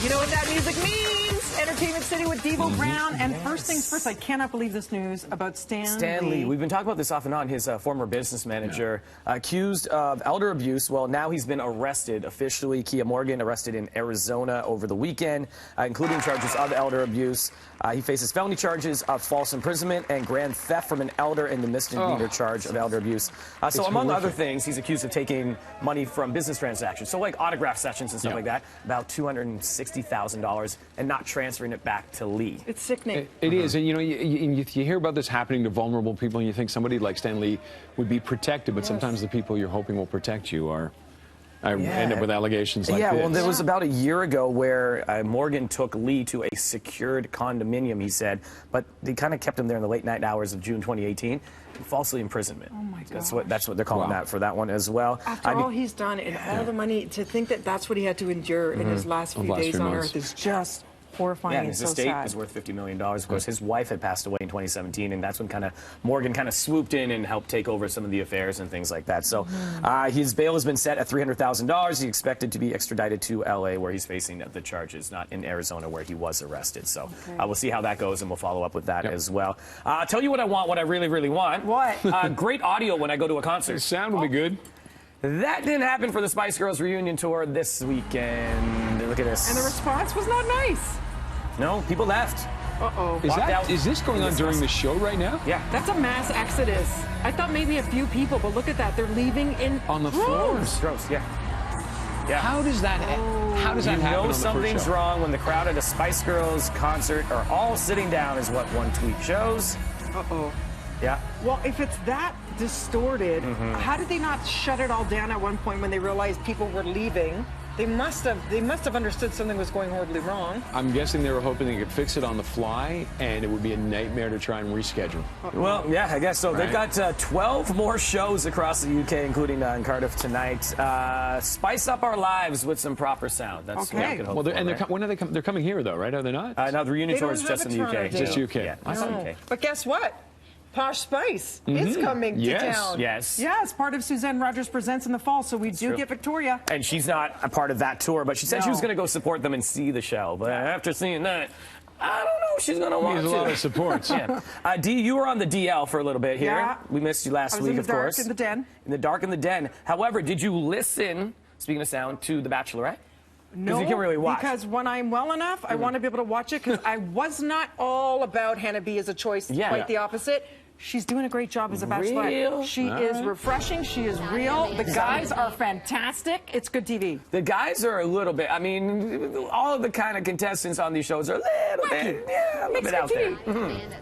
You know what that music means? Entertainment City with Devo Brown. And first things first, I cannot believe this news about Stan Lee. We've been talking about this off and on. His former business manager accused of elder abuse. Well, now he's been arrested officially. Kia Morgan arrested in Arizona over the weekend, including charges of elder abuse. He faces felony charges of false imprisonment and grand theft from an elder and the misdemeanor charge of elder abuse. So among other things, he's accused of taking money from business transactions. So like autograph sessions and stuff like that, about $260,000, and not transferring it back to Lee. It's sickening. It is. And, you know, you hear about this happening to vulnerable people, and you think somebody like Stan Lee would be protected, but sometimes the people you're hoping will protect you end up with allegations like this. Well, there was about a year ago where Morgan took Lee to a secured condominium, he said, but they kind of kept him there in the late night hours of June 2018. Falsely imprisonment. Oh my gosh. That's what they're calling that for that one as well. After all he's done and all the money, to think that that's what he had to endure in his last few days on Earth is just horrifying and his so estate sad. is worth $50 million. Of course, his wife had passed away in 2017, and that's when Morgan swooped in and helped take over some of the affairs and things like that. So his bail has been set at $300,000. He's expected to be extradited to L.A., where he's facing the charges, not in Arizona, where he was arrested. So we'll see how that goes, and we'll follow up with that as well. I'll tell you what I want, what I really, really want. What? Great audio when I go to a concert. The sound will be good. That didn't happen for the Spice Girls reunion tour this weekend. Look at this. And the response was not nice. No, people left. Uh-oh. Is this going on during the show right now? Yeah. That's a mass exodus. I thought maybe a few people, but look at that. They're leaving in on the floor. Gross, yeah. How does that happen? You know on the something's show? wrong when the crowd at a Spice Girls concert are all sitting down, is what one tweet shows. Uh-oh. Yeah. Well, if it's that distorted, how did they not shut it all down at one point when they realized people were leaving? They must have understood something was going horribly wrong. I'm guessing they were hoping they could fix it on the fly, and it would be a nightmare to try and reschedule. Well, yeah, I guess so. They've got 12 more shows across the UK, including in Cardiff tonight. Spice up our lives with some proper sound. That's what we can hope for, when are they coming? They're coming here, though, right? Are they not? No, the reunion tour is just in the UK. Just UK. Yeah, just UK. But guess what? Posh Spice is coming to town. Yes. Yeah, it's part of Suzanne Rogers Presents in the fall, so we do get Victoria. And she's not a part of that tour, but she said she was going to go support them and see the show. But after seeing that, I don't know if she's going to want to. Needs a lot of support. Dee, you were on the DL for a little bit here. Yeah. We missed you last week, of course. In the dark, in the den. In the dark, in the den. However, did you listen, speaking of sound, to The Bachelorette? No, you can really watch. Because when I'm well enough, I want to be able to watch it, because I was not all about Hannah B as a choice. Quite the opposite. She's doing a great job as a bachelorette. She is refreshing. She is real. The guys are fantastic. It's good TV. The guys are a little bit, I mean, all of the kind of contestants on these shows are a little bit out there.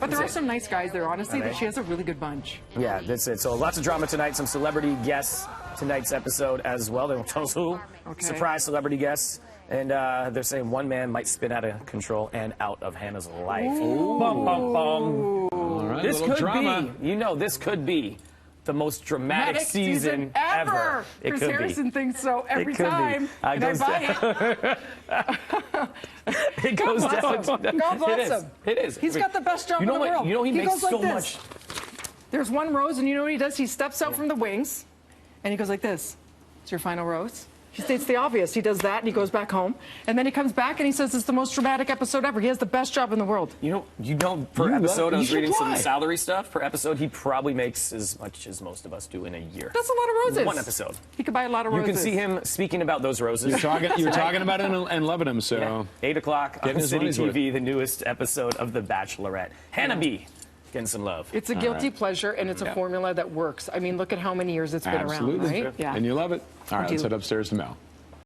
But there are some nice guys there, honestly, that she has a really good bunch. Yeah, that's it. So lots of drama tonight, some celebrity guests tonight's episode as well. They won't tell us who. Surprise celebrity guests. And they're saying one man might spin out of control and out of Hannah's life. Ooh. Bum, bum, bum. Right, this could be, this could be the most dramatic season ever. It Chris could Harrison thinks so every could time. And I buy it. It goes down. God bless him. It is. He's got the best job in the world. You know he makes so much. There's one rose, and you know what he does? He steps out from the wings, and he goes like this. It's your final rose. He states the obvious. He does that, and he goes back home. And then he comes back, and he says it's the most dramatic episode ever. He has the best job in the world. You know, per episode, I was reading some salary stuff. Per episode, he probably makes as much as most of us do in a year. That's a lot of roses. One episode. He could buy a lot of roses. You can see him speaking about those roses. You're talking about it and loving him, so. Yeah. 8 o'clock on City TV, the newest episode of The Bachelorette. Hannah B. getting some love. It's a guilty pleasure, and it's a formula that works. I mean, look at how many years it's been around, right? Yeah. And you love it. All right, let's head upstairs to Mel.